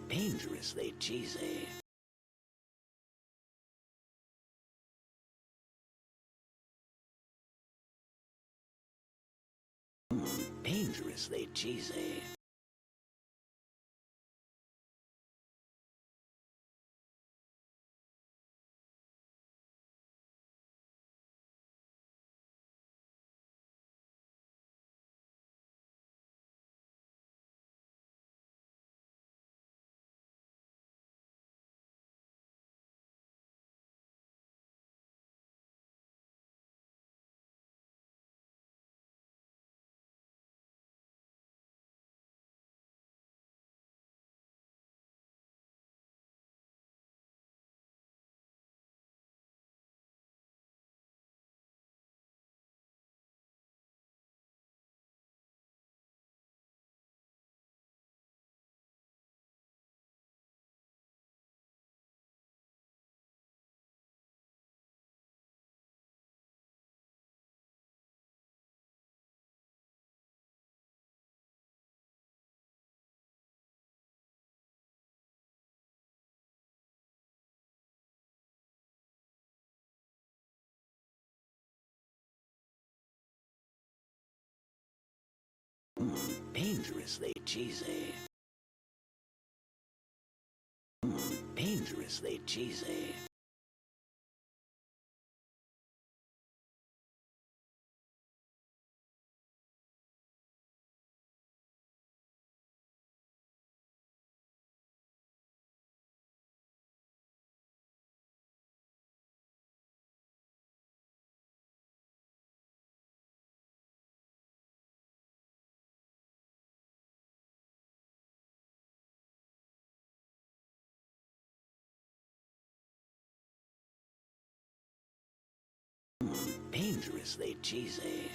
Dangerously cheesy. Dangerously cheesy. Dangerously cheesy. Dangerously cheesy. Dangerously cheesy.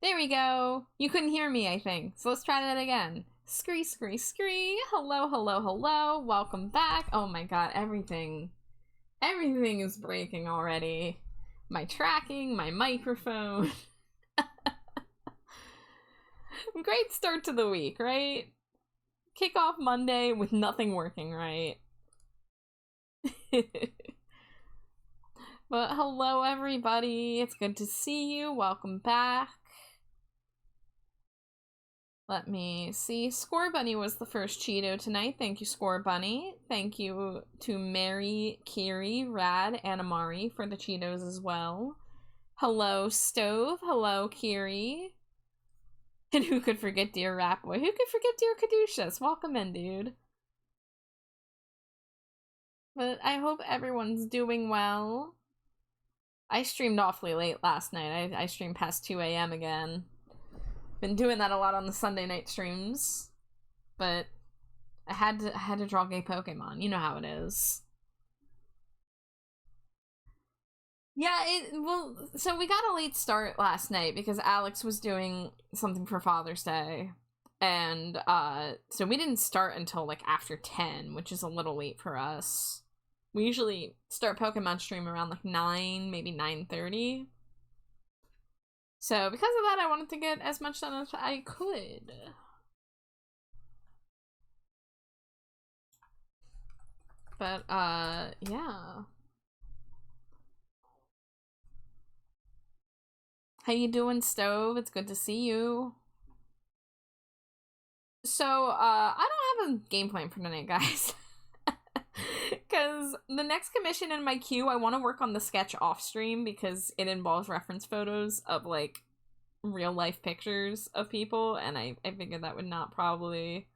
There we go. You couldn't hear me, I think. So let's try that again. Scree, scree, scree. Hello, hello, hello. Welcome back. Oh my god, everything is breaking already. My tracking, my microphone. Great start to the week, right? Kick off Monday with nothing working right. But hello everybody, it's good to see you. Welcome back. Let me see. Score Bunny was the first Cheeto tonight. Thank you, Score Bunny. Thank you to Mary, Kiri, Rad, and Amari for the Cheetos as well. Hello, Stove. Hello, Kiri. And who could forget Dear Rapboy? Who could forget Dear Caduceus? Welcome in, dude. But I hope everyone's doing well. I streamed awfully late last night. I streamed past 2 a.m. again. Been doing that a lot on the Sunday night streams, but I had to draw gay Pokemon. You know how it is. Yeah, so we got a late start last night because Alex was doing something for Father's Day, and so we didn't start until like after 10, which is a little late for us. We usually start Pokemon stream around like 9, maybe 9:30. So because of that, I wanted to get as much done as I could. But, yeah. How you doing, Stove? It's good to see you. So, I don't have a game plan for tonight, guys. Because the next commission in my queue, I want to work on the sketch off stream because it involves reference photos of, like, real life pictures of people, and I figured that would not probably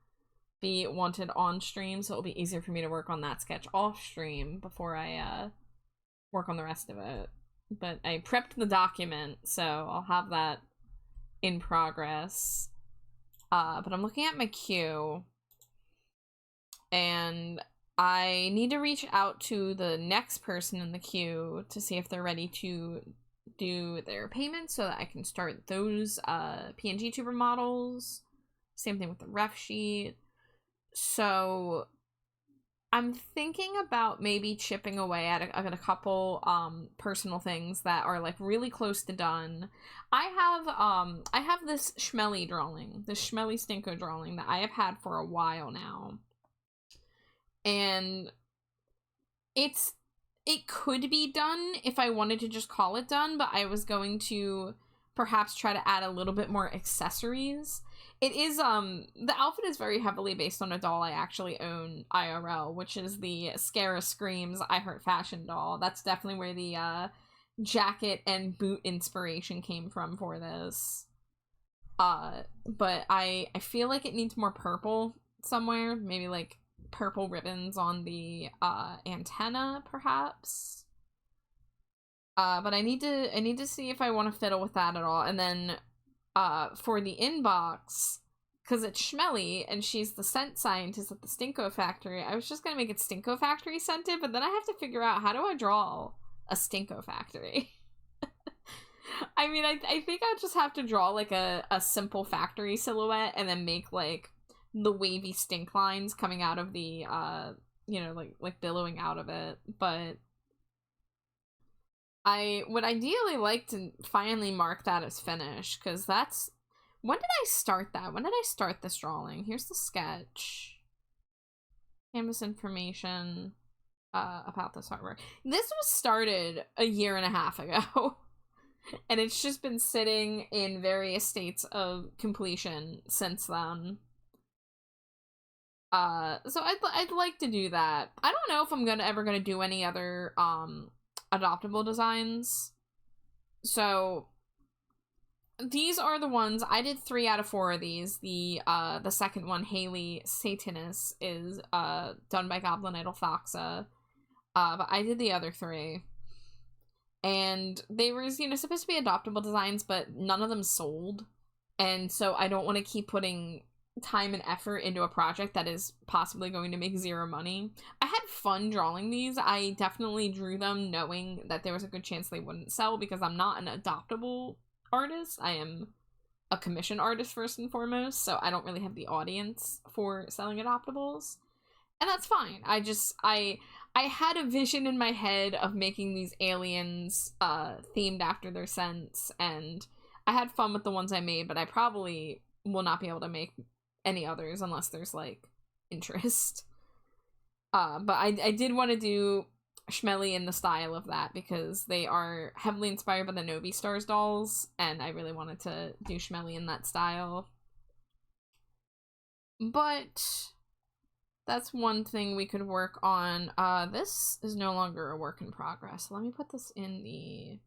be wanted on stream, so it'll be easier for me to work on that sketch off stream before I work on the rest of it. But I prepped the document, so I'll have that in progress. But I'm looking at my queue, and I need to reach out to the next person in the queue to see if they're ready to do their payments so that I can start those PNG tuber models. Same thing with the ref sheet. So I'm thinking about maybe chipping away at a couple personal things that are like really close to done. I have this Schmelly drawing, this Schmelly Stinko drawing that I have had for a while now. And it could be done if I wanted to just call it done, but I was going to perhaps try to add a little bit more accessories. It is, the outfit is very heavily based on a doll I actually own IRL, which is the Scara Screams I Heart Fashion doll. That's definitely where the, jacket and boot inspiration came from for this. But I feel like it needs more purple somewhere, maybe like purple ribbons on the antenna perhaps, but I need to see if I want to fiddle with that at all. And then for the inbox, because it's Schmelly and she's the scent scientist at the Stinko factory, I was just gonna make it Stinko factory scented, but then I have to figure out, how do I draw a Stinko factory? I mean, I think I'll just have to draw like a simple factory silhouette and then make like the wavy stink lines coming out of the you know, like billowing out of it. But I would ideally like to finally mark that as finished, because that's, when did I start that? When did I start this drawing? Here's the sketch. Canvas information about this artwork. This was started a year and a half ago. And it's just been sitting in various states of completion since then. So I'd like to do that. I don't know if I'm ever gonna do any other adoptable designs. So these are the ones I did. 3 out of 4 of these. The second one, Haley Satanus, is done by Goblin Idol Foxa. But I did the other 3. And they were, you know, supposed to be adoptable designs, but none of them sold. And so I don't want to keep putting time and effort into a project that is possibly going to make 0 money. I had fun drawing these. I definitely drew them knowing that there was a good chance they wouldn't sell, because I'm not an adoptable artist. I am a commission artist first and foremost, so I don't really have the audience for selling adoptables. And that's fine. I had a vision in my head of making these aliens themed after their scents, and I had fun with the ones I made, but I probably will not be able to make any others unless there's like interest. But I did want to do Schmelly in the style of that because they are heavily inspired by the Novi Stars dolls, and I really wanted to do Schmelly in that style. But that's one thing we could work on. This is no longer a work in progress. Let me put this in the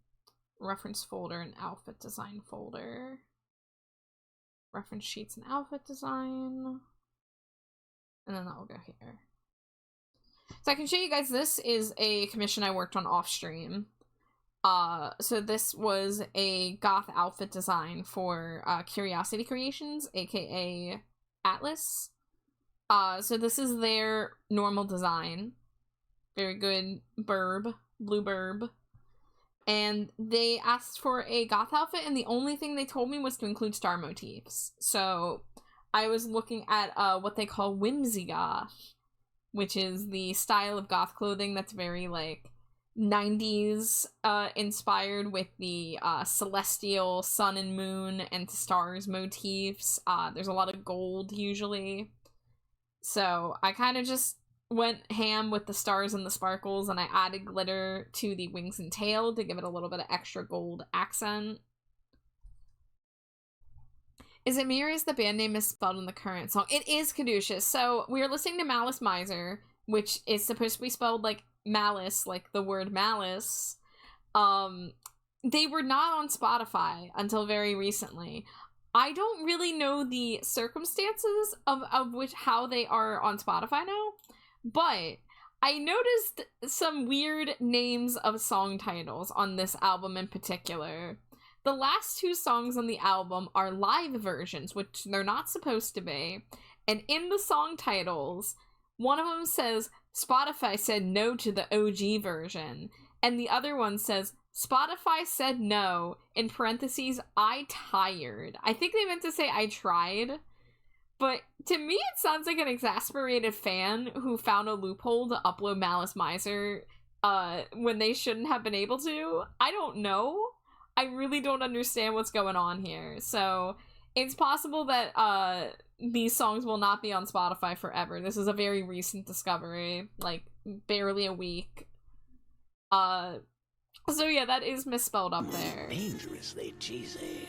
reference folder and outfit design folder. Reference sheets and outfit design. And then that will go here. So I can show you guys, this is a commission I worked on off stream. So this was a goth outfit design for Curiosity Creations, aka Atlas. So this is their normal design. Very good blue burb. And they asked for a goth outfit, and the only thing they told me was to include star motifs. So I was looking at what they call whimsy goth, which is the style of goth clothing that's very like 90s inspired with the celestial sun and moon and stars motifs. There's a lot of gold usually. So I kind of just went ham with the stars and the sparkles, and I added glitter to the wings and tail to give it a little bit of extra gold accent. Is it me or is the band name misspelled in the current song? It is Caduceus. So we are listening to Malice Miser, which is supposed to be spelled like malice, like the word malice. They were not on Spotify until very recently. I don't really know the circumstances of which how they are on Spotify now, but I noticed some weird names of song titles on this album in particular. The last two songs on the album are live versions, which they're not supposed to be, and in the song titles, one of them says, Spotify said no to the OG version, and the other one says, Spotify said no, in parentheses, I tired. I think they meant to say I tried, but to me it sounds like an exasperated fan who found a loophole to upload Malice Miser when they shouldn't have been able to. I don't know. I really don't understand what's going on here. So it's possible that these songs will not be on Spotify forever. This is a very recent discovery, like barely a week. So yeah, that is misspelled up there. Dangerously cheesy.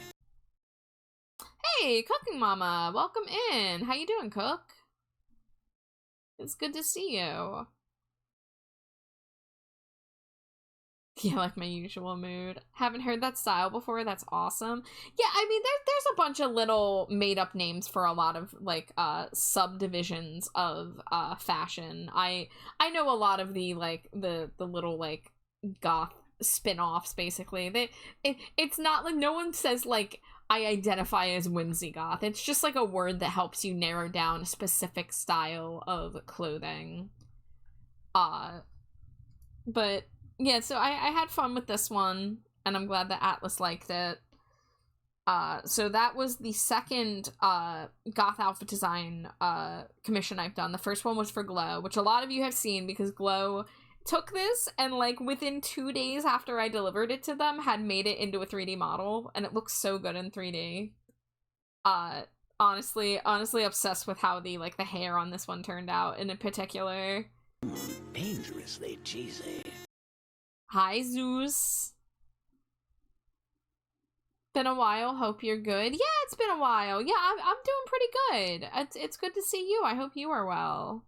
Hey, Cooking Mama, welcome in. How you doing, Cook? It's good to see you. Yeah, like my usual mood. Haven't heard that style before. That's awesome. Yeah, I mean, there's a bunch of little made-up names for a lot of, like, subdivisions of, fashion. I know a lot of the, like, the little, like, goth spin-offs, basically. It's not, like, no one says, like, I identify as whimsy goth. It's just, like, a word that helps you narrow down a specific style of clothing. But yeah, so I had fun with this one, and I'm glad that Atlas liked it. So that was the second goth outfit design commission I've done. The first one was for Glow, which a lot of you have seen because Glow took this and, like, within 2 days after I delivered it to them, had made it into a 3D model, and it looks so good in 3D. Honestly obsessed with how the hair on this one turned out in particular. Dangerously cheesy. Hi, Zeus. Been a while. Hope you're good. Yeah, it's been a while. Yeah, I'm doing pretty good. It's good to see you. I hope you are well.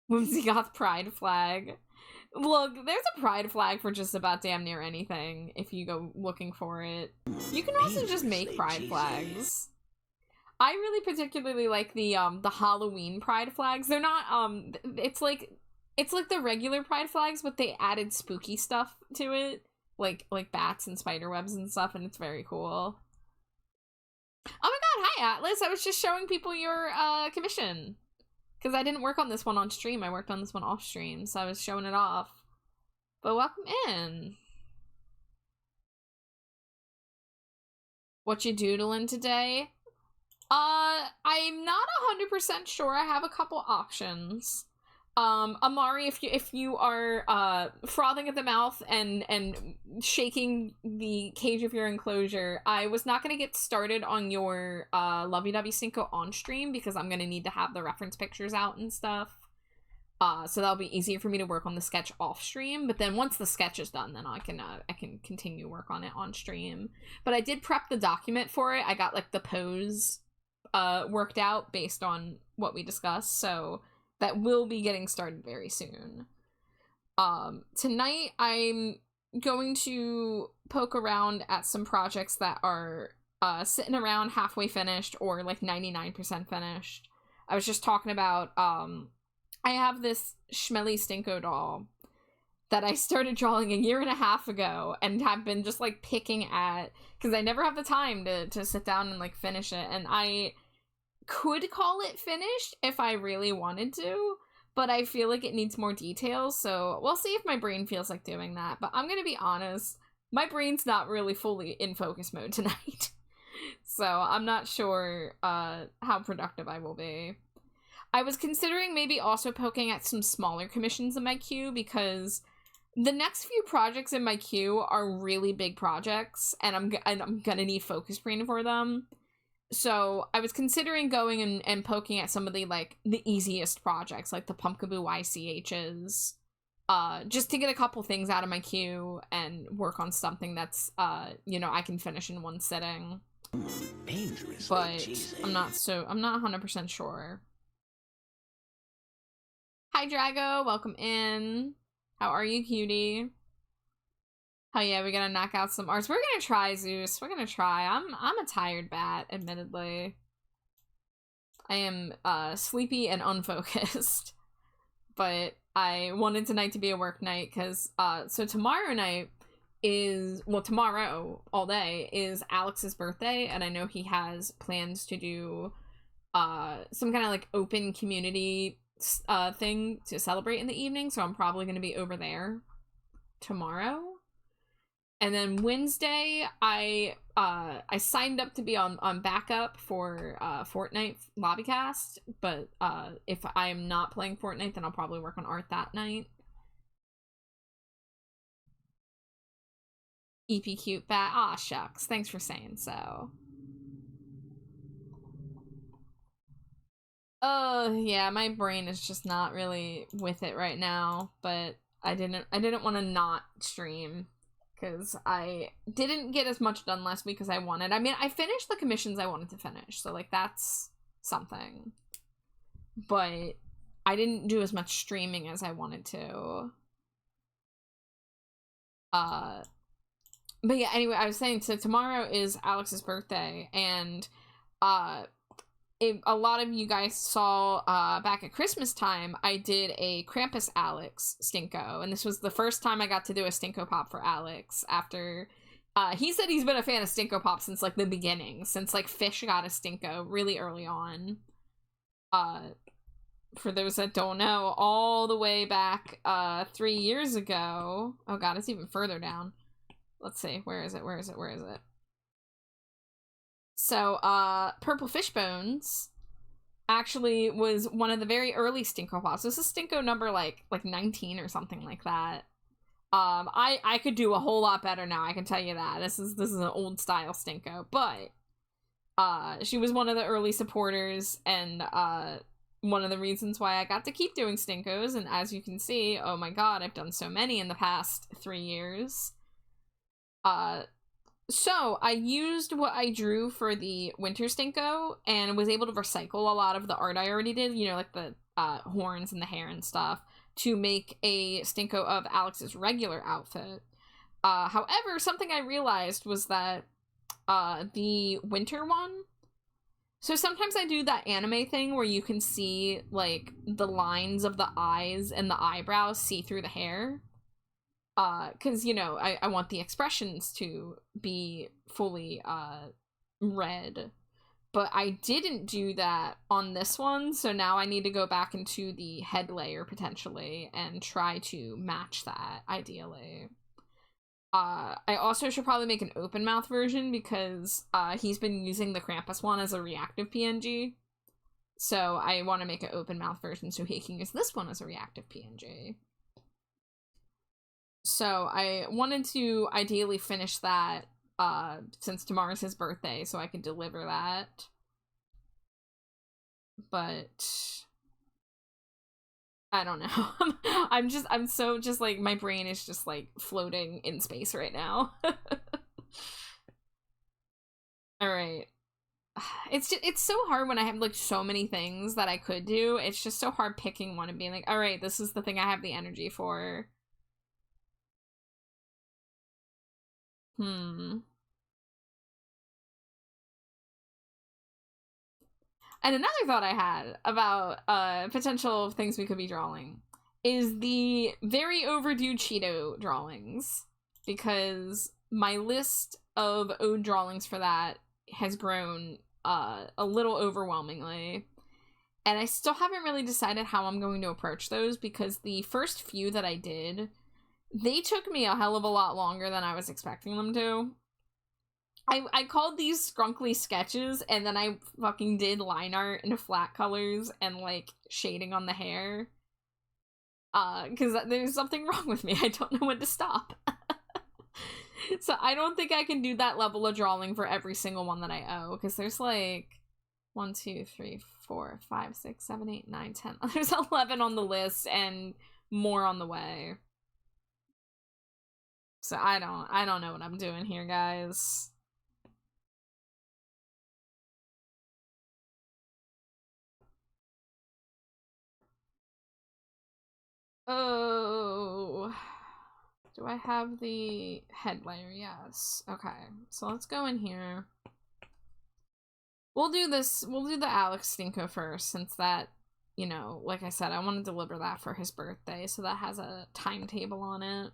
Whimsy Goth pride flag. Look, there's a pride flag for just about damn near anything if you go looking for it. You can also just make pride flags. I really particularly like the Halloween pride flags. They're not it's like the regular pride flags, but they added spooky stuff to it, like bats and spider webs and stuff, and it's very cool. Oh my god, hi Atlas! I was just showing people your commission. Because I didn't work on this one on stream, I worked on this one off stream, so I was showing it off. But welcome in. What you doodling today? I'm not 100% sure. I have a couple options. Amari, if you are frothing at the mouth and shaking the cage of your enclosure, I was not gonna get started on your lovey-dovey Cinco on stream because I'm gonna need to have the reference pictures out and stuff. So that'll be easier for me to work on the sketch off stream. But then once the sketch is done, then I can continue work on it on stream. But I did prep the document for it. I got like the pose worked out based on what we discussed. So that will be getting started very soon. Tonight I'm going to poke around at some projects that are sitting around halfway finished or like 99% finished. I was just talking about I have this Schmelly Stinko doll that I started drawing a year and a half ago and have been just like picking at because I never have the time to sit down and like finish it. And I could call it finished if I really wanted to, but I feel like it needs more details. So we'll see if my brain feels like doing that. But I'm going to be honest, my brain's not really fully in focus mode tonight. So I'm not sure how productive I will be. I was considering maybe also poking at some smaller commissions in my queue because the next few projects in my queue are really big projects and I'm gonna need focus brain for them. So I was considering going and poking at some of the easiest projects like the Pumpkaboo YCHs just to get a couple things out of my queue and work on something that's I can finish in one sitting. Dangerously but cheesy. I'm not 100% sure. Hi, Drago. Welcome in. How are you, cutie? Oh, yeah, we're gonna knock out some arts. We're gonna try, Zeus. We're gonna try. I'm a tired bat, admittedly. I am sleepy and unfocused. But I wanted tonight to be a work night because so tomorrow night is, well, tomorrow all day is Alex's birthday, and I know he has plans to do some kind of like open community thing to celebrate in the evening, so I'm probably going to be over there tomorrow. And then Wednesday I signed up to be on backup for Fortnite Lobbycast, but if I am not playing Fortnite, then I'll probably work on art that night. EP cute bat. Aw, shucks. Thanks for saying so. Oh, yeah, my brain is just not really with it right now, but I didn't want to not stream because I didn't get as much done last week as I wanted. I mean, I finished the commissions I wanted to finish, so like that's something. But I didn't do as much streaming as I wanted to. But yeah, anyway, I was saying, so tomorrow is Alex's birthday, and a lot of you guys saw back at Christmas time, I did a Krampus Alex Stinko, and this was the first time I got to do a Stinko Pop for Alex after he said he's been a fan of Stinko Pop since like the beginning, since like Fish got a Stinko really early on. For those that don't know, all the way back 3 years ago. Oh god, it's even further down. Let's see, where is it? So, Purple Fishbones actually was one of the very early Stinko Pops. This is Stinko number like 19 or something like that. I could do a whole lot better now, I can tell you that. This is an old style Stinko, but she was one of the early supporters and one of the reasons why I got to keep doing Stinkos, and as you can see, oh my god, I've done so many in the past 3 years. So I used what I drew for the Winter Stinko and was able to recycle a lot of the art I already did, you know, like the horns and the hair and stuff, to make a Stinko of Alex's regular outfit. However, something I realized was that the winter one, so sometimes I do that anime thing where you can see like the lines of the eyes and the eyebrows see through the hair. Because, you know, I want the expressions to be fully, red. But I didn't do that on this one, so now I need to go back into the head layer, potentially, and try to match that, ideally. I also should probably make an open mouth version because he's been using the Krampus one as a reactive PNG. So I want to make an open mouth version so he can use this one as a reactive PNG. So I wanted to ideally finish that since tomorrow's his birthday, so I could deliver that. But I don't know. I'm so just like, my brain is just like floating in space right now. All right. It's so hard when I have like so many things that I could do. It's just so hard picking one and being like, all right, this is the thing I have the energy for. And another thought I had about potential things we could be drawing is the very overdue Cheeto drawings, because my list of ode drawings for that has grown a little overwhelmingly, and I still haven't really decided how I'm going to approach those, because the first few that I did, they took me a hell of a lot longer than I was expecting them to. I called these scrunkly sketches, and then I fucking did line art in flat colors and like shading on the hair. Because there's something wrong with me. I don't know when to stop. So I don't think I can do that level of drawing for every single one that I owe, because there's like 1, 2, 3, 4, 5, 6, 7, 8, 9, 10. There's 11 on the list and more on the way. So I don't know what I'm doing here, guys. Oh, do I have the head layer? Yes. Okay, so let's go in here. We'll do this. We'll do the Alex Stinko first, since that, you know, like I said, I want to deliver that for his birthday, so that has a timetable on it.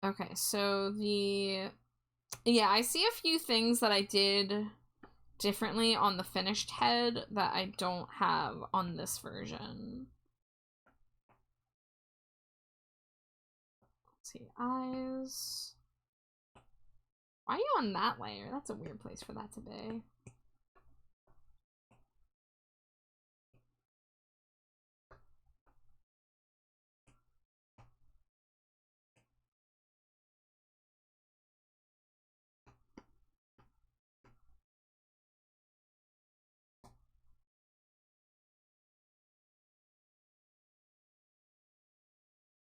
Okay, so yeah, I see a few things that I did differently on the finished head that I don't have on this version. Let's see, eyes. Why are you on that layer? That's a weird place for that to be.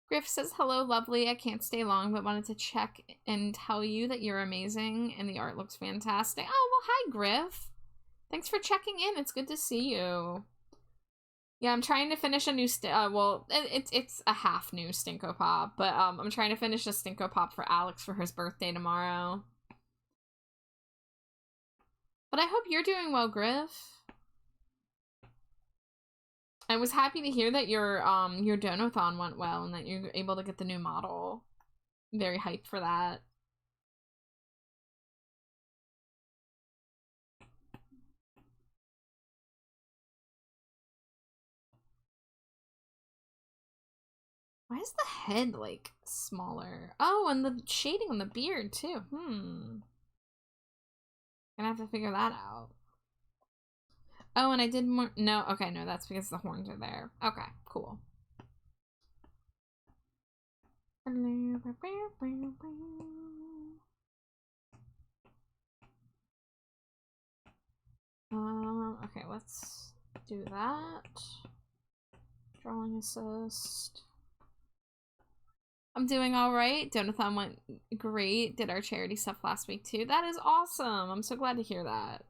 Griff says, hello, lovely. I can't stay long, but wanted to check and tell you that you're amazing and the art looks fantastic. Oh, well, hi, Griff. Thanks for checking in. It's good to see you. Yeah, I'm trying to finish a new it's a half new Stinko Pop, but I'm trying to finish a Stinko Pop for Alex for his birthday tomorrow. But I hope you're doing well, Griff. I was happy to hear that your Donathon went well and that you're able to get the new model. Very hyped for that. Why is the head, like, smaller? Oh, and the shading on the beard, too. Gonna have to figure that out. Oh, and I did more. No, okay, no, that's because the horns are there. Okay, cool. Okay, let's do that. Drawing assist. I'm doing all right. Donathon went great. Did our charity stuff last week too. That is awesome. I'm so glad to hear that.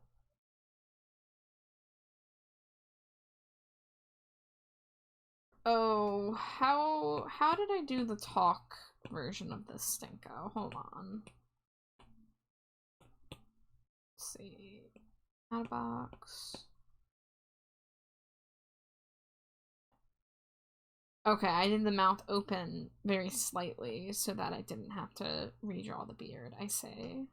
Oh, how did I do the talk version of this Stinko? Hold on. Let's see. Add a box. Okay, I did the mouth open very slightly so that I didn't have to redraw the beard, I say.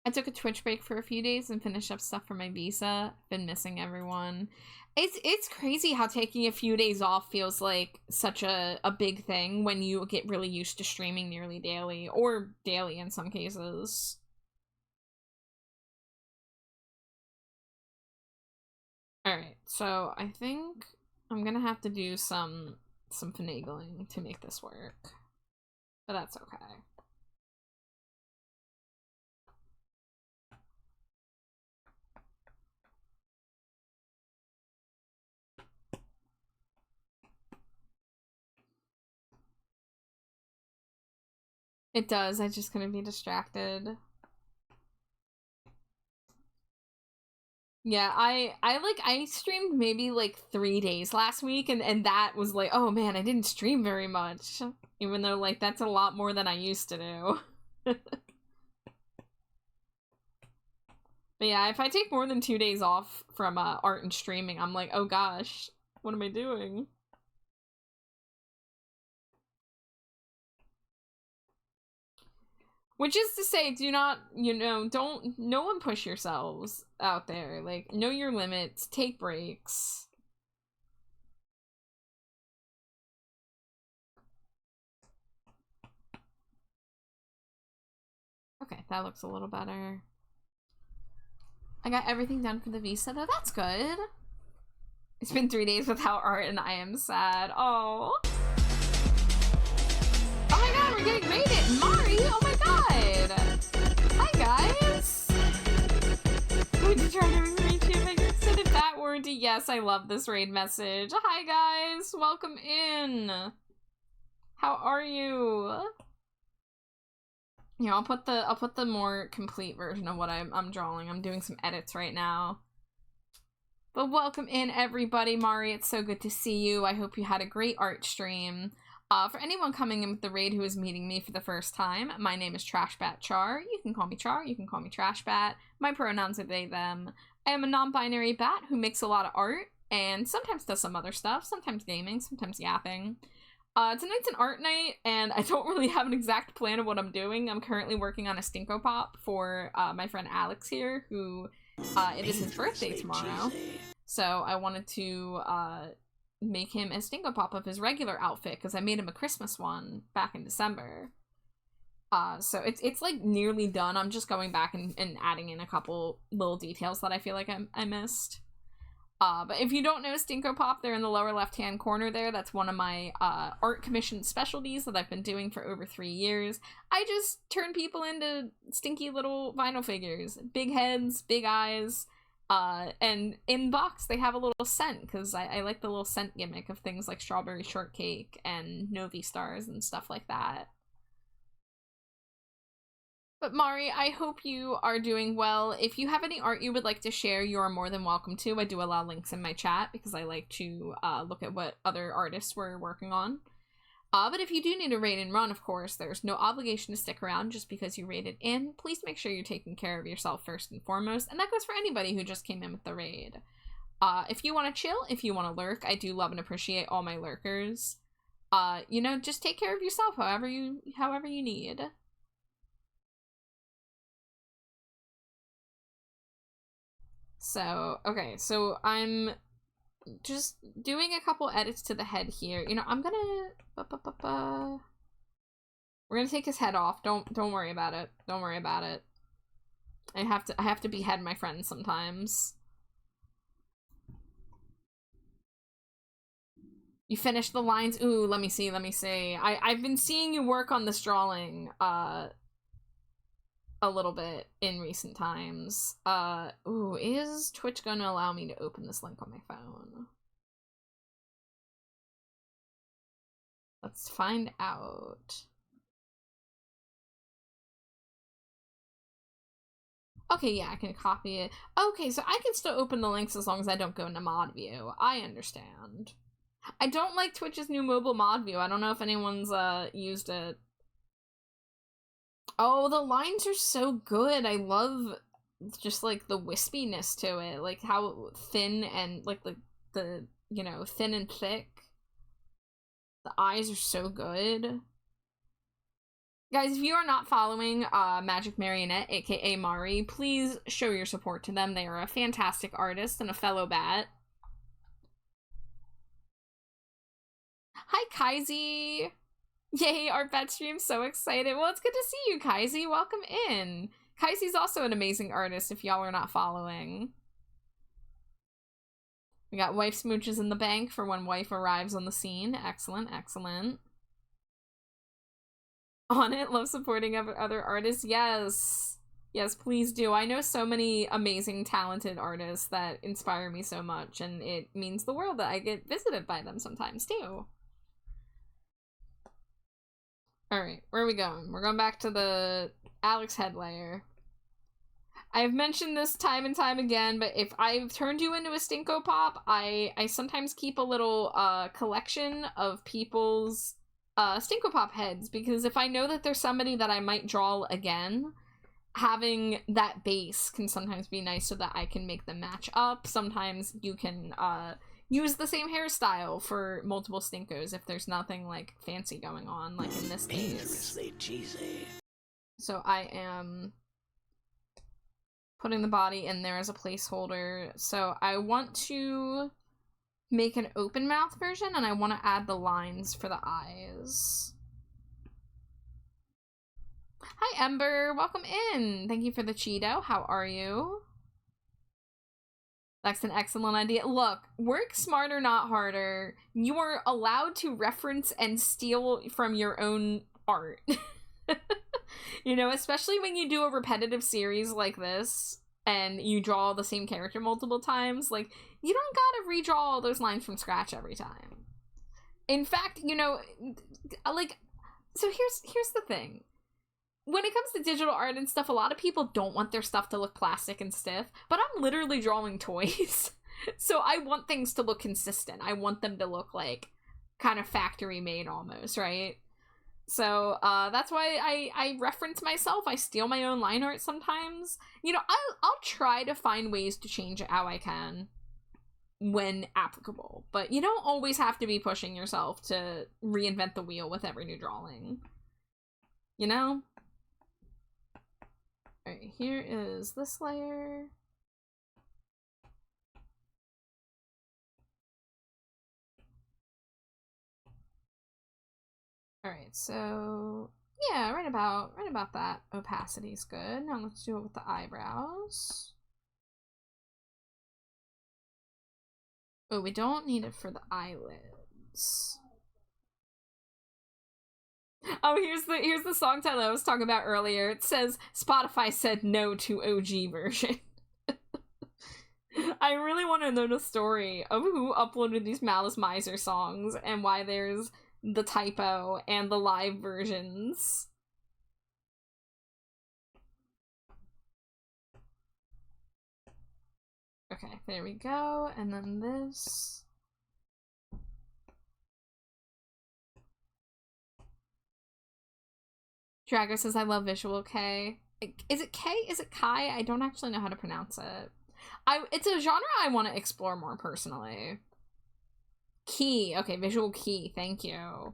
I took a Twitch break for a few days and finished up stuff for my visa. Been missing everyone. It's crazy how taking a few days off feels like such a big thing when you get really used to streaming nearly daily, or daily in some cases. Alright, so I think I'm gonna have to do some finagling to make this work. But that's okay. It does, I just couldn't be distracted. Yeah, I streamed maybe like 3 days last week, and that was like, oh man, I didn't stream very much. Even though like that's a lot more than I used to do. But yeah, if I take more than 2 days off from art and streaming, I'm like, oh gosh, what am I doing? Which is to say, do not, no one push yourselves out there. Like, know your limits, take breaks. Okay, that looks a little better. I got everything done for the visa, though. That's good. It's been 3 days without art, and I am sad. Oh. Oh my god, we're getting raided! Mari! Oh my god! Hi, guys! Going to try to reach you if I can send it backward to yes, I love this raid message. Hi, guys! Welcome in! How are you? Yeah, I'll put the more complete version of what I'm drawing. I'm doing some edits right now. But welcome in, everybody. Mari, it's so good to see you. I hope you had a great art stream. For anyone coming in with the raid who is meeting me for the first time, my name is Trashbat Char. You can call me Char, you can call me Trashbat. My pronouns are they, them. I am a non-binary bat who makes a lot of art, and sometimes does some other stuff, sometimes gaming, sometimes yapping. Tonight's an art night, and I don't really have an exact plan of what I'm doing. I'm currently working on a Stinko Pop for my friend Alex here, who it is his birthday tomorrow. So I wanted to make him a Stinko Pop of his regular outfit, because I made him a Christmas one back in December. So it's like nearly done. I'm just going back and adding in a couple little details that I feel like I missed. But if you don't know Stinko Pop, they're in the lower left-hand corner there. That's one of my art commission specialties that I've been doing for over 3 years. I just turn people into stinky little vinyl figures. Big heads, big eyes, and in box they have a little scent, because I like the little scent gimmick of things like strawberry shortcake and Novi stars and stuff like that. But Mari, I hope you are doing well. If you have any art you would like to share, you are more than welcome to. I do allow links in my chat because I like to look at what other artists we're working on. But if you do need a raid and run, of course, there's no obligation to stick around just because you raided in. Please make sure you're taking care of yourself first and foremost, and that goes for anybody who just came in with the raid. If you want to chill, if you want to lurk, I do love and appreciate all my lurkers. Just take care of yourself however you need. So, okay, so I'm just doing a couple edits to the head here. I'm gonna... We're gonna take his head off. Don't worry about it. Don't worry about it. I have to behead my friends sometimes. You finished the lines? Ooh, let me see. I've been seeing you work on this drawing, a little bit in recent times. Ooh, is Twitch gonna allow me to open this link on my phone? Let's find out. Okay, yeah, I can copy it. Okay, so I can still open the links as long as I don't go into mod view. I understand. I don't like Twitch's new mobile mod view. I don't know if anyone's used it. Oh, the lines are so good. I love just like the wispiness to it, like how thin and like the thin and thick. The eyes are so good. Guys, if you are not following Magic Marionette, aka Mari, please show your support to them. They are a fantastic artist and a fellow bat. Hi, Kaizy! Yay, our bat stream, so excited. Well, it's good to see you, Kaizy. Welcome in. Kaizy's also an amazing artist if y'all are not following. We got wife smooches in the bank for when wife arrives on the scene. Excellent, excellent. On it, love supporting other artists. Yes. Yes, please do. I know so many amazing, talented artists that inspire me so much, and it means the world that I get visited by them sometimes, too. Alright, where are we going? We're going back to the Alex head layer. I've mentioned this time and time again, but if I've turned you into a Stinko Pop, I sometimes keep a little collection of people's Stinko Pop heads, because if I know that there's somebody that I might draw again, having that base can sometimes be nice so that I can make them match up. Sometimes you can use the same hairstyle for multiple Stinkos if there's nothing like fancy going on, like in this case. Dangerously cheesy. So I am putting the body in there as a placeholder. So I want to make an open mouth version, and I want to add the lines for the eyes. Hi, Ember. Welcome in. Thank you for the Cheeto. How are you? That's an excellent idea. Look, work smarter, not harder. You are allowed to reference and steal from your own art. You know, especially when you do a repetitive series like this and you draw the same character multiple times, like, you don't gotta redraw all those lines from scratch every time. In fact, you know, like, so here's the thing. When it comes to digital art and stuff, a lot of people don't want their stuff to look plastic and stiff, but I'm literally drawing toys. So I want things to look consistent. I want them to look like kind of factory made almost, right? So that's why I reference myself. I steal my own line art sometimes. You know, I'll try to find ways to change it how I can when applicable, but you don't always have to be pushing yourself to reinvent the wheel with every new drawing. You know? Alright, here is this layer. Alright, so yeah, right about that opacity is good. Now let's do it with the eyebrows. Oh, we don't need it for the eyelids. Oh, here's the song title I was talking about earlier. It says, Spotify said no to OG version. I really want to know the story of who uploaded these Malice Miser songs and why there's the typo and the live versions. Okay, there we go. And then this. Drago says, I love visual K. Is it K? Is it Kai? I don't actually know how to pronounce it. It's a genre I want to explore more personally. Key. Okay, visual key. Thank you.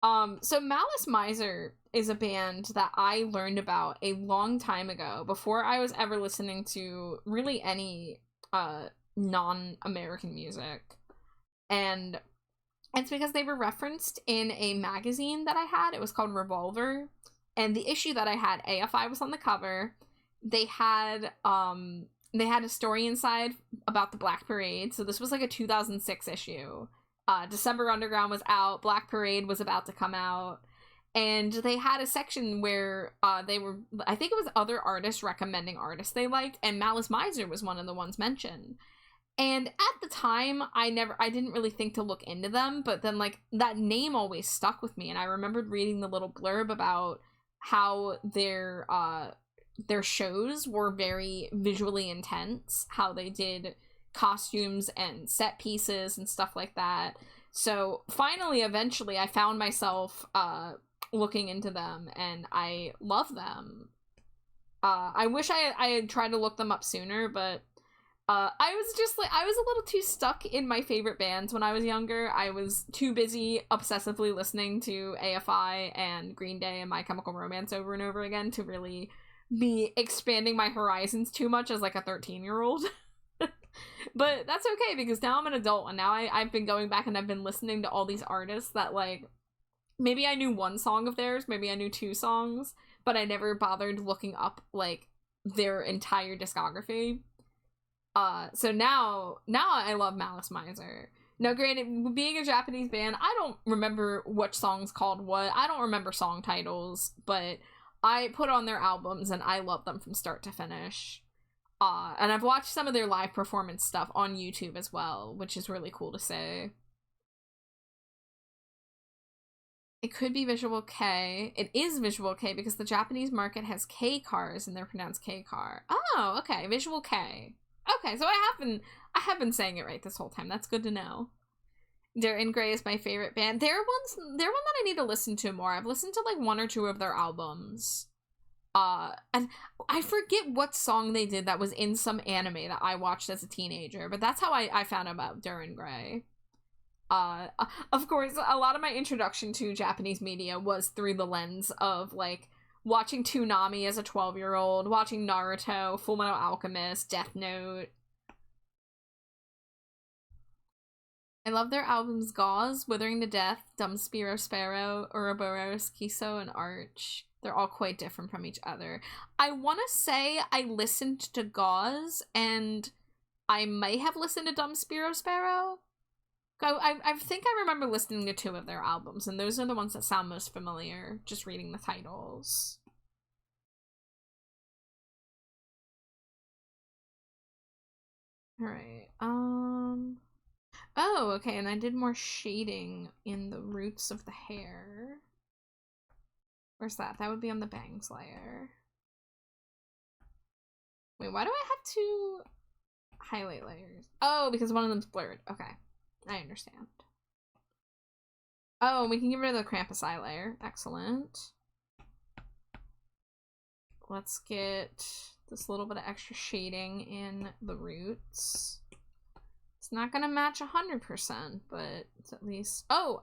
So Malice Miser is a band that I learned about a long time ago, before I was ever listening to really any non-American music. And it's because they were referenced in a magazine that I had. It was called Revolver. And the issue that I had, AFI was on the cover. They had a story inside about the Black Parade. So this was like a 2006 issue. December Underground was out. Black Parade was about to come out. And they had a section where they were, I think it was other artists recommending artists they liked. And Malice Miser was one of the ones mentioned. And at the time, I didn't really think to look into them, but then like that name always stuck with me. And I remembered reading the little blurb about how their shows were very visually intense, how they did costumes and set pieces and stuff like that. So finally, eventually, I found myself looking into them, and I love them. I wish I had tried to look them up sooner, but I was a little too stuck in my favorite bands when I was younger. I was too busy obsessively listening to AFI and Green Day and My Chemical Romance over and over again to really be expanding my horizons too much as like a 13-year-old. But that's okay because now I'm an adult and now I've been going back and I've been listening to all these artists that like maybe I knew one song of theirs, maybe I knew two songs, but I never bothered looking up like their entire discography. So now I love Malice Miser. Now, granted, being a Japanese band, I don't remember which song's called what. I don't remember song titles, but I put on their albums and I love them from start to finish. And I've watched some of their live performance stuff on YouTube as well, which is really cool to say. It could be Visual K. It is Visual K because the Japanese market has K cars and they're pronounced K car. Oh, okay, Visual K. Okay, so I have been saying it right this whole time. That's good to know. Darren Gray is my favorite band. They're one that I need to listen to more. I've listened to like one or two of their albums. And I forget what song they did that was in some anime that I watched as a teenager, but that's how I found out about Darren Gray. Of course, a lot of my introduction to Japanese media was through the lens of like watching Toonami as a 12-year-old, watching Naruto, Fullmetal Alchemist, Death Note. I love their albums Gauze, Withering to Death, Dumb Spiro Sparrow, Ouroboros, Kiso, and Arch. They're all quite different from each other. I want to say I listened to Gauze, and I may have listened to Dumb Spiro Sparrow. I think I remember listening to two of their albums, and those are the ones that sound most familiar, just reading the titles. Alright, oh, okay, and I did more shading in the roots of the hair. Where's that? That would be on the bangs layer. Wait, why do I have two highlight layers? Oh, because one of them's blurred. Okay, I understand. Oh, we can get rid of the Krampus eye layer. Excellent. Let's get this little bit of extra shading in the roots. It's not gonna match 100%, but it's at least... Oh!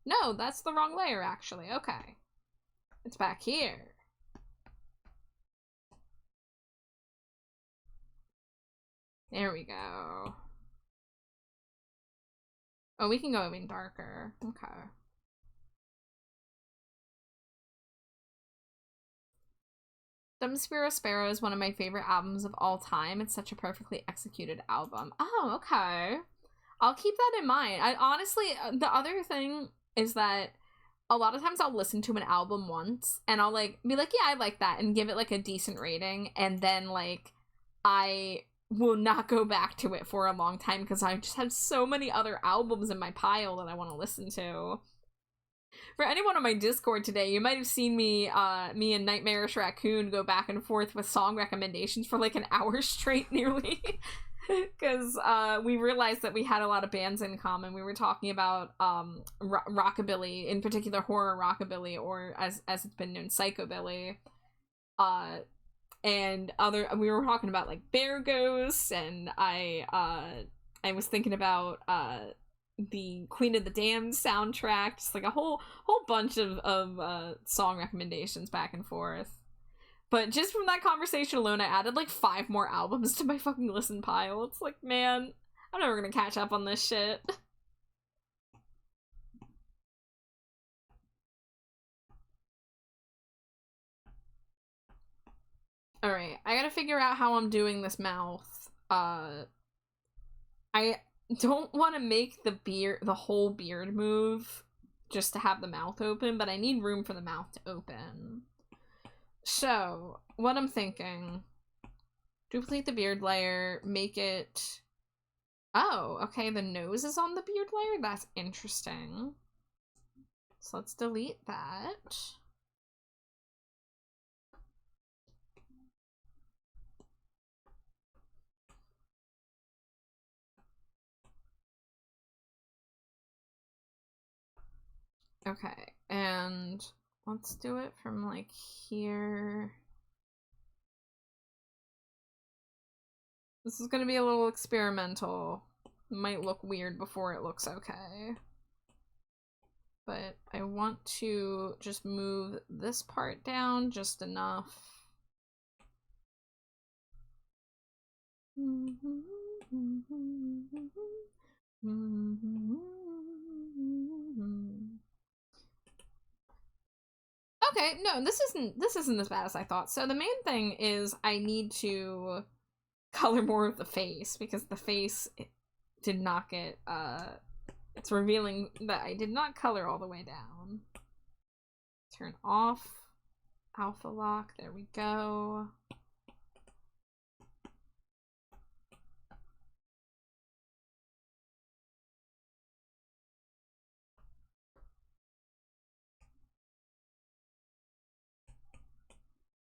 No, that's the wrong layer, actually. Okay. It's back here. There we go. Oh, we can go even darker. Okay. Dumb Spiro Sparrow is one of my favorite albums of all time. It's such a perfectly executed album. Oh, okay. I'll keep that in mind. I honestly, the other thing is that a lot of times I'll listen to an album once and I'll like be like, yeah, I like that, and give it like a decent rating, and then like I will not go back to it for a long time because I just have so many other albums in my pile that I want to listen to. For anyone on my Discord today, you might have seen me and Nightmarish Raccoon go back and forth with song recommendations for like an hour straight nearly. Because we realized that we had a lot of bands in common. We were talking about rockabilly, in particular horror rockabilly, or as it's been known, psychobilly. And we were talking about like Bear Ghosts, and I was thinking about the Queen of the Damned soundtrack, just like a whole bunch of song recommendations back and forth. But just from that conversation alone, I added like 5 more albums to my fucking listen pile. It's like, man, I'm never gonna catch up on this shit. Alright, I gotta figure out how I'm doing this mouth. I don't want to make the whole beard move just to have the mouth open, but I need room for the mouth to open. So, what I'm thinking, duplicate the beard layer, make it... Oh, okay, the nose is on the beard layer? That's interesting. So let's delete that. Okay, and let's do it from like here. This is gonna be a little experimental. It might look weird before it looks okay. But I want to just move this part down just enough. Okay, no, this isn't as bad as I thought. So the main thing is I need to color more of the face, because the face did not get it's revealing that I did not color all the way down. Turn off alpha lock. There we go.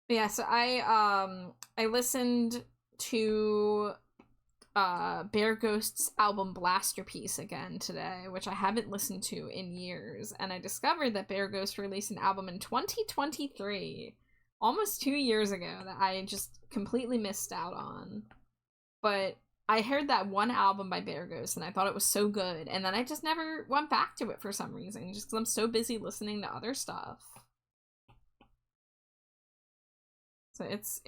Yeah, so I listened to Bear Ghost's album Blasterpiece again today, which I haven't listened to in years, and I discovered that Bear Ghost released an album in 2023, almost 2 years ago, that I just completely missed out on. But I heard that one album by Bear Ghost and I thought it was so good, and then I just never went back to it for some reason, just because I'm so busy listening to other stuff. So it's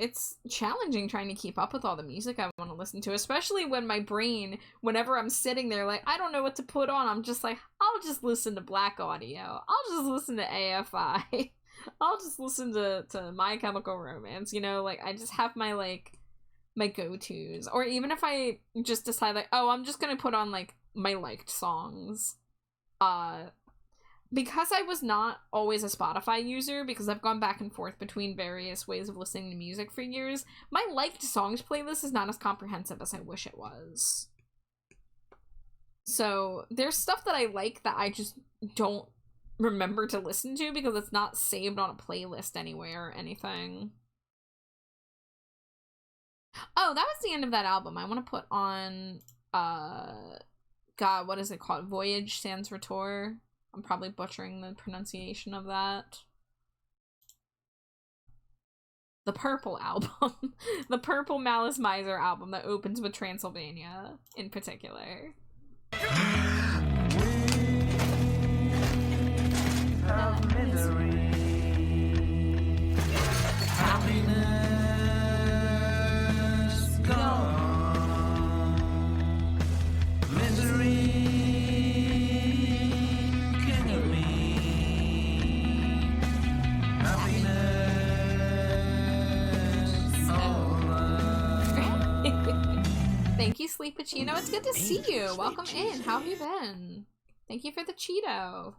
challenging trying to keep up with all the music I want to listen to, especially when my brain, whenever I'm sitting there like, I don't know what to put on, I'm just like, I'll just listen to Black Audio. I'll just listen to AFI. I'll just listen to My Chemical Romance, you know? Like, I just have my, like, my go-tos. Or even if I just decide, like, oh, I'm just gonna put on, like, my liked songs. Because I was not always a Spotify user, because I've gone back and forth between various ways of listening to music for years, my liked songs playlist is not as comprehensive as I wish it was. So there's stuff that I like that I just don't remember to listen to because it's not saved on a playlist anywhere or anything. Oh, that was the end of that album. I want to put on, God, what is it called? Voyage Sans Retour. I'm probably butchering the pronunciation of that. The Purple album. The Purple Malice Miser album that opens with Transylvania, in particular. Of misery, happiness gone, misery killing me, happiness over. Thank you, Sleepachino. It's good to see you. Welcome in. How have you been? Thank you for the Cheeto.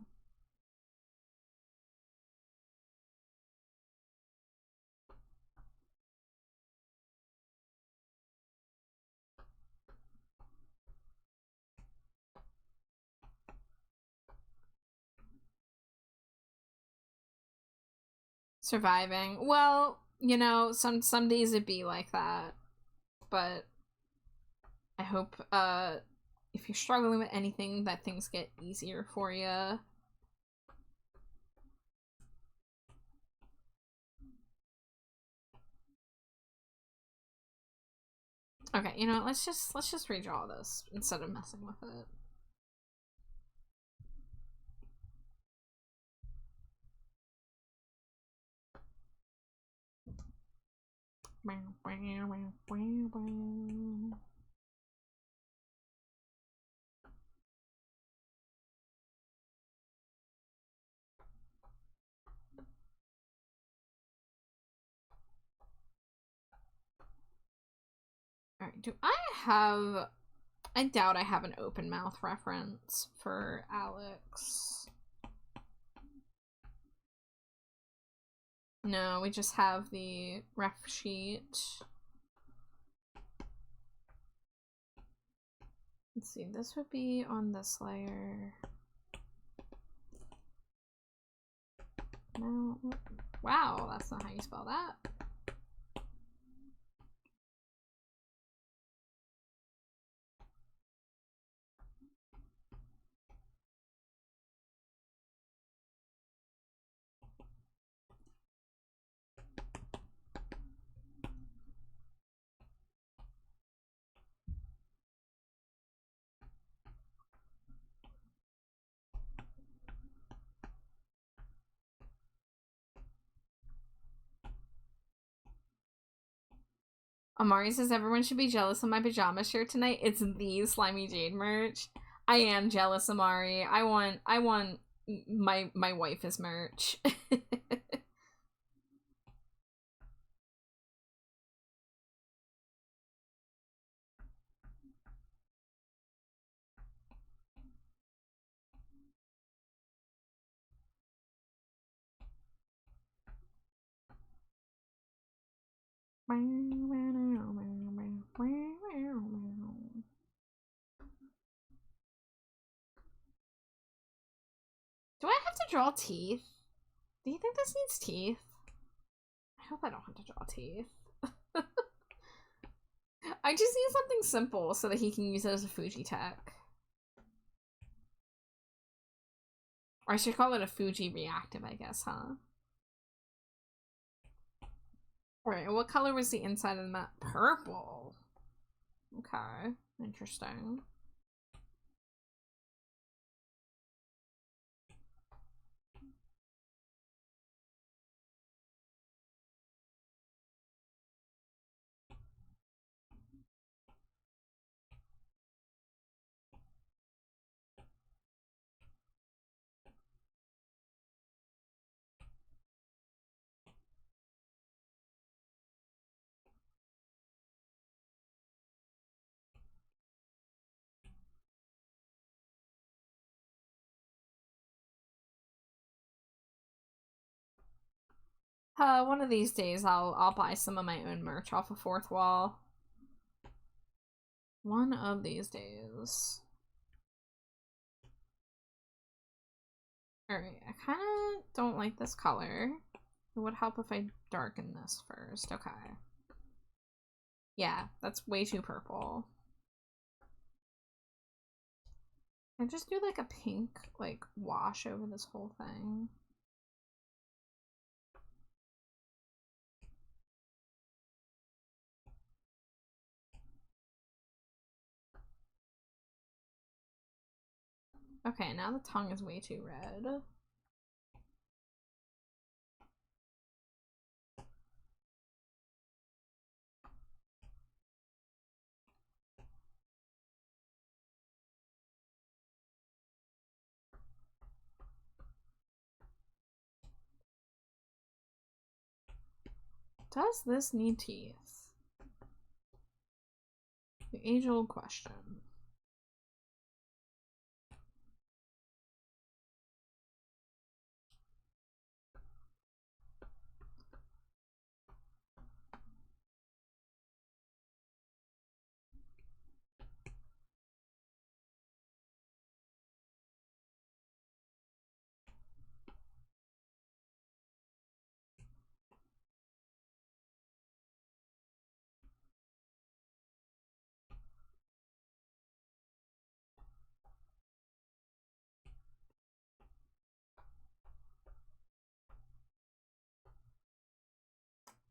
Surviving. Well, you know, some days it'd be like that. But I hope if you're struggling with anything that things get easier for you. Okay, you know, let's just redraw this instead of messing with it. Alright, do I have... I doubt I have an open mouth reference for Alex. No, we just have the ref sheet. Let's see, this would be on this layer. No, wow, that's not how you spell that. Amari says everyone should be jealous of my pajama shirt tonight. It's the Slimy Jade merch. I am jealous, Amari. I want my wife's merch. Do I have to draw teeth? Do you think this needs teeth? I hope I don't have to draw teeth. I just need something simple so that he can use it as a Fuji tech. Or I should call it a Fuji reactive, I guess, huh? Alright, what color was the inside of the map? Purple. Okay, interesting. One of these days I'll buy some of my own merch off of Fourth Wall. One of these days. Alright, I kinda don't like this color. It would help if I darken this first. Okay. Yeah, that's way too purple. I just do like a pink, like, wash over this whole thing. Okay, now the tongue is way too red. Does this need teeth? The age-old question.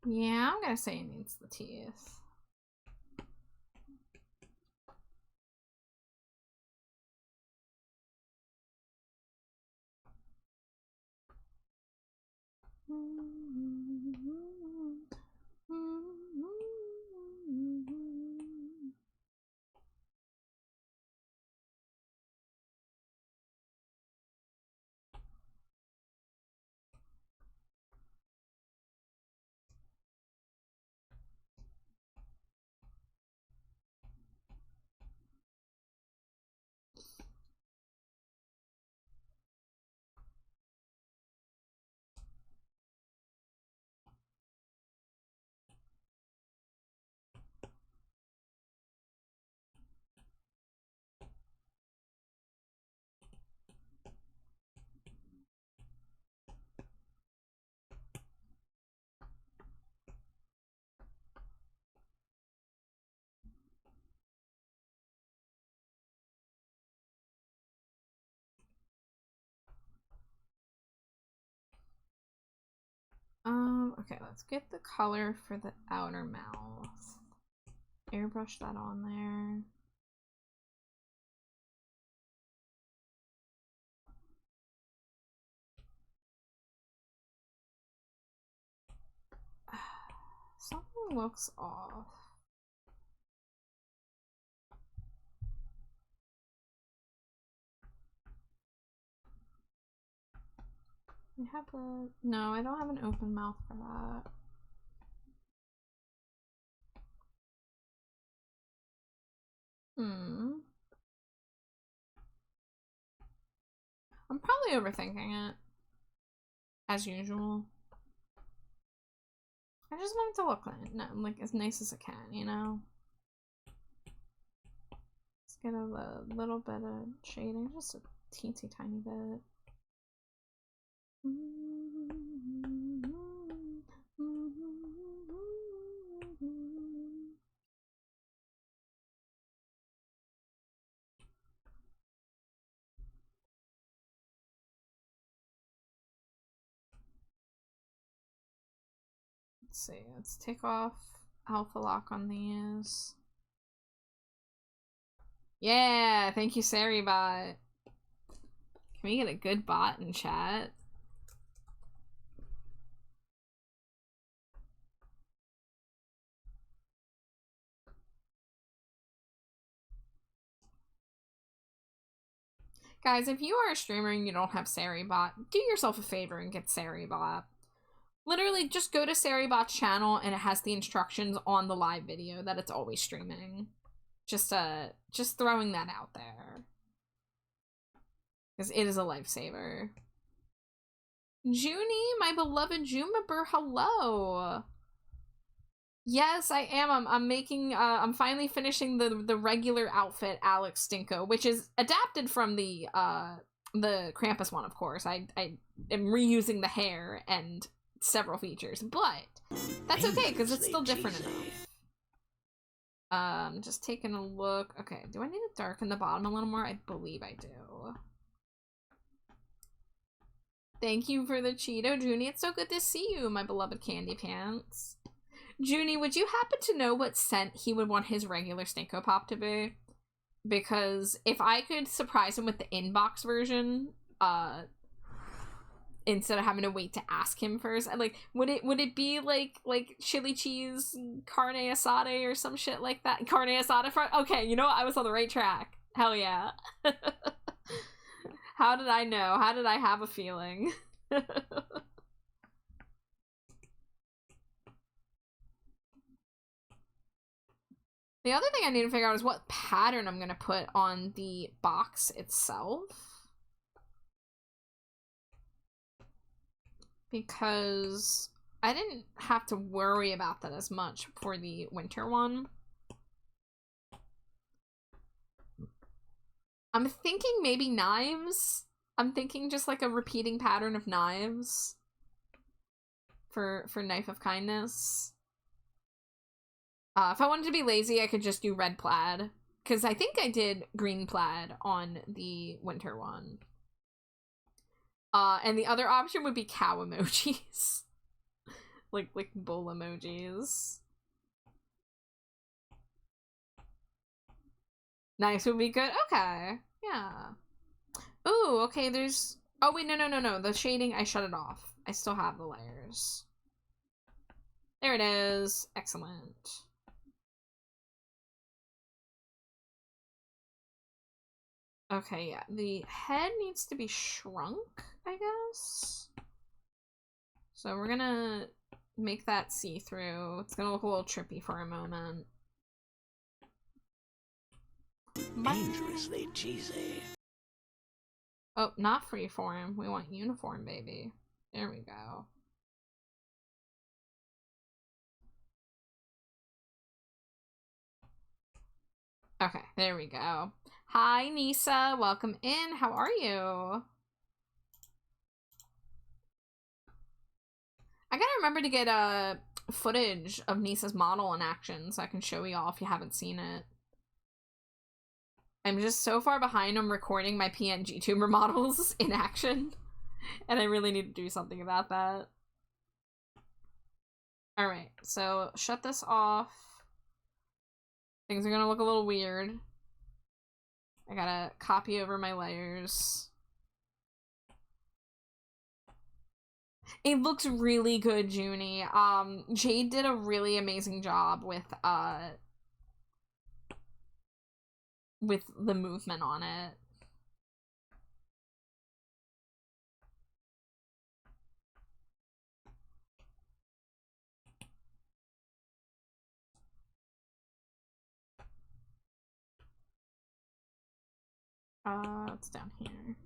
Yeah, I'm gonna say it needs the teeth. Okay, let's get the color for the outer mouth. Airbrush that on there. Something looks off. I have a... No, I don't have an open mouth for that. I'm probably overthinking it. As usual. I just want it to look like as nice as it can, you know? Let's get a little bit of shading, just a teensy tiny bit. Let's see, let's take off alpha lock on these. Yeah, thank you, Saribot. Can we get a good bot in chat? Guys, if you are a streamer and you don't have Saribot, do yourself a favor and get Saribot. Literally, just go to Saribot's channel and it has the instructions on the live video that it's always streaming. Just throwing that out there. Because it is a lifesaver. Junie, my beloved Jumaber, hello! Yes, I am. I'm making, I'm finally finishing the regular outfit, Alex Stinko, which is adapted from the Krampus one, of course. I am reusing the hair and several features, but that's okay, because it's still different enough. Just taking a look. Okay, do I need to darken the bottom a little more? I believe I do. Thank you for the Cheeto, Junie. It's so good to see you, my beloved Candy Pants. Junie, would you happen to know what scent he would want his regular Stinko Pop to be? Because if I could surprise him with the inbox version, instead of having to wait to ask him first, like, would it be like chili cheese carne asada or some shit like that? Carne asada for okay, you know what? I was on the right track. Hell yeah. How did I know? How did I have a feeling? The other thing I need to figure out is what pattern I'm going to put on the box itself. Because I didn't have to worry about that as much for the winter one. I'm thinking maybe knives. I'm thinking just like a repeating pattern of knives for Knife of Kindness. If I wanted to be lazy, I could just do red plaid. Because I think I did green plaid on the winter one. And the other option would be cow emojis. like bull emojis. Nice would be good. Okay. Yeah. Ooh, okay, there's... Oh, wait, no. The shading, I shut it off. I still have the layers. There it is. Excellent. Okay, yeah. The head needs to be shrunk, I guess. So we're gonna make that see-through. It's gonna look a little trippy for a moment. Dangerously cheesy. Oh, not freeform. We want uniform, baby. There we go. Okay, there we go. Hi, Nisa. Welcome in. How are you? I gotta remember to get footage of Nisa's model in action so I can show y'all if you haven't seen it. I'm just so far behind on recording my PNG tuber models in action, and I really need to do something about that. Alright, so shut this off. Things are gonna look a little weird. I gotta copy over my layers. It looks really good, Junie. Jade did a really amazing job with the movement on it. It's down here.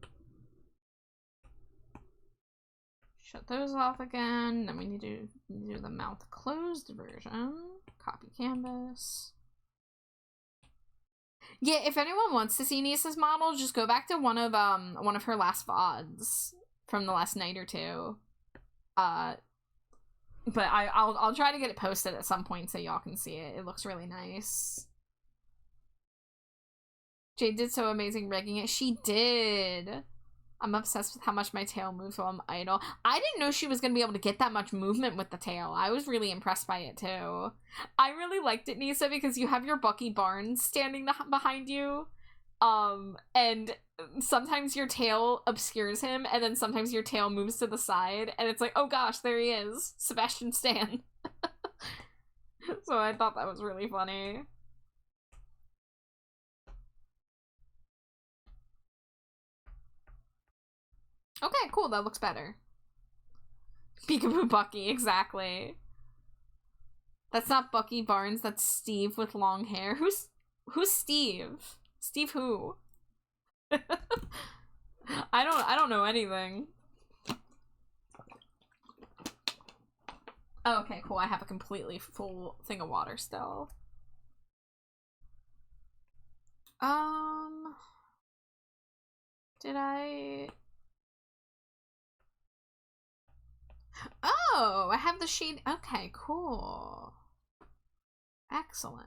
Shut those off again. Then we need to do the mouth closed version. Copy canvas. Yeah, if anyone wants to see Nisa's model, just go back to one of her last VODs from the last night or two. But I'll try to get it posted at some point so y'all can see it. It looks really nice. Jade did so amazing rigging it. She did. I'm obsessed with how much my tail moves while I'm idle. I didn't know she was going to be able to get that much movement with the tail. I was really impressed by it too. I really liked it, Nisa, because you have your Bucky Barnes standing behind you. And sometimes your tail obscures him, and then sometimes your tail moves to the side, and it's like, oh gosh, there he is. Sebastian Stan. So I thought that was really funny. Okay, cool, that looks better. Peekaboo Bucky, exactly. That's not Bucky Barnes, that's Steve with long hair. Who's Steve? Steve who? I don't know anything. Oh, okay, cool. I have a completely full thing of water still. Did I... Oh, I have the shade. Okay, cool. Excellent.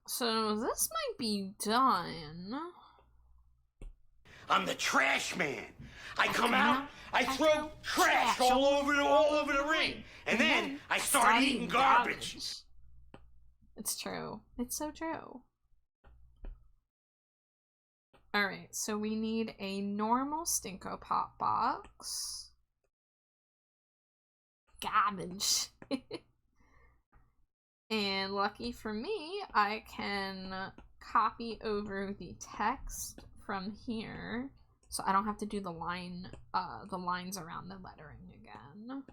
So this might be done. I'm the trash man. I come out, I throw trash all over the ring, and then I start eating garbage. It's true. It's so true. Alright, so we need a normal Stinko Pop box. Garbage. And lucky for me, I can copy over the text from here, so I don't have to do the lines around the lettering again.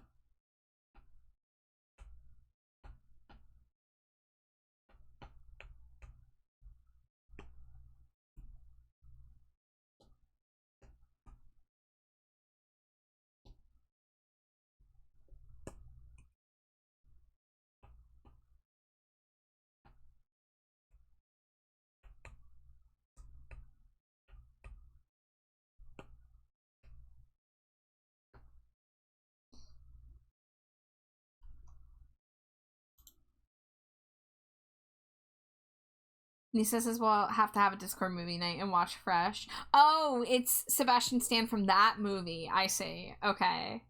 Nisa says we'll have to have a Discord movie night and watch Fresh. Oh, it's Sebastian Stan from that movie. I see. Okay.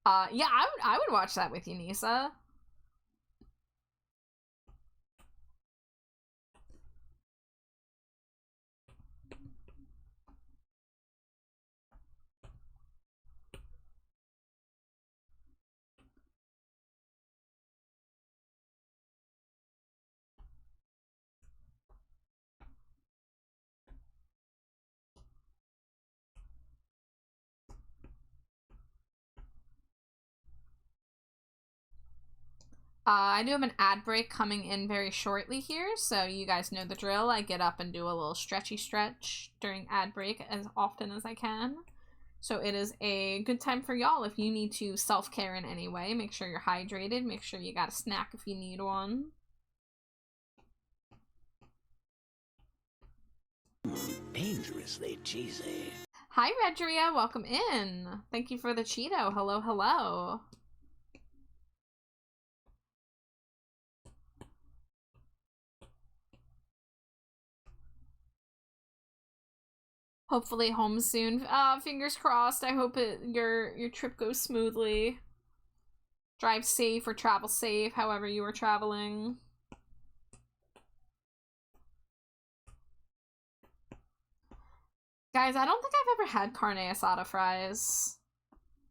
Yeah, I would watch that with you, Nisa. I do have an ad break coming in very shortly here, so you guys know the drill. I get up and do a little stretchy stretch during ad break as often as I can. So it is a good time for y'all if you need to self-care in any way. Make sure you're hydrated. Make sure you got a snack if you need one. Dangerously cheesy. Hi, Redria. Welcome in. Thank you for the Cheeto. Hello, hello. Hopefully home soon. Fingers crossed. I hope your trip goes smoothly. Drive safe or travel safe, however you are traveling. Guys, I don't think I've ever had carne asada fries.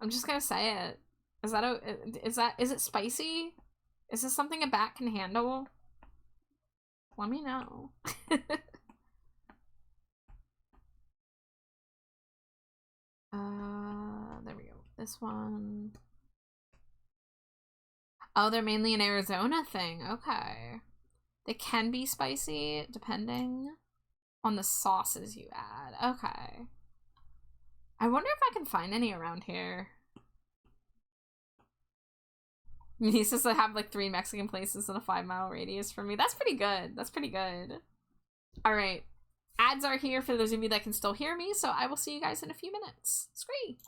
I'm just gonna say it. Is it spicy? Is this something a bat can handle? Let me know. There we go. This one. Oh, they're mainly an Arizona thing. Okay. They can be spicy depending on the sauces you add. Okay. I wonder if I can find any around here. He says I have like 3 Mexican places in a 5-mile radius from me. That's pretty good. That's pretty good. All right. Ads are here for those of you that can still hear me, so I will see you guys in a few minutes. Scree!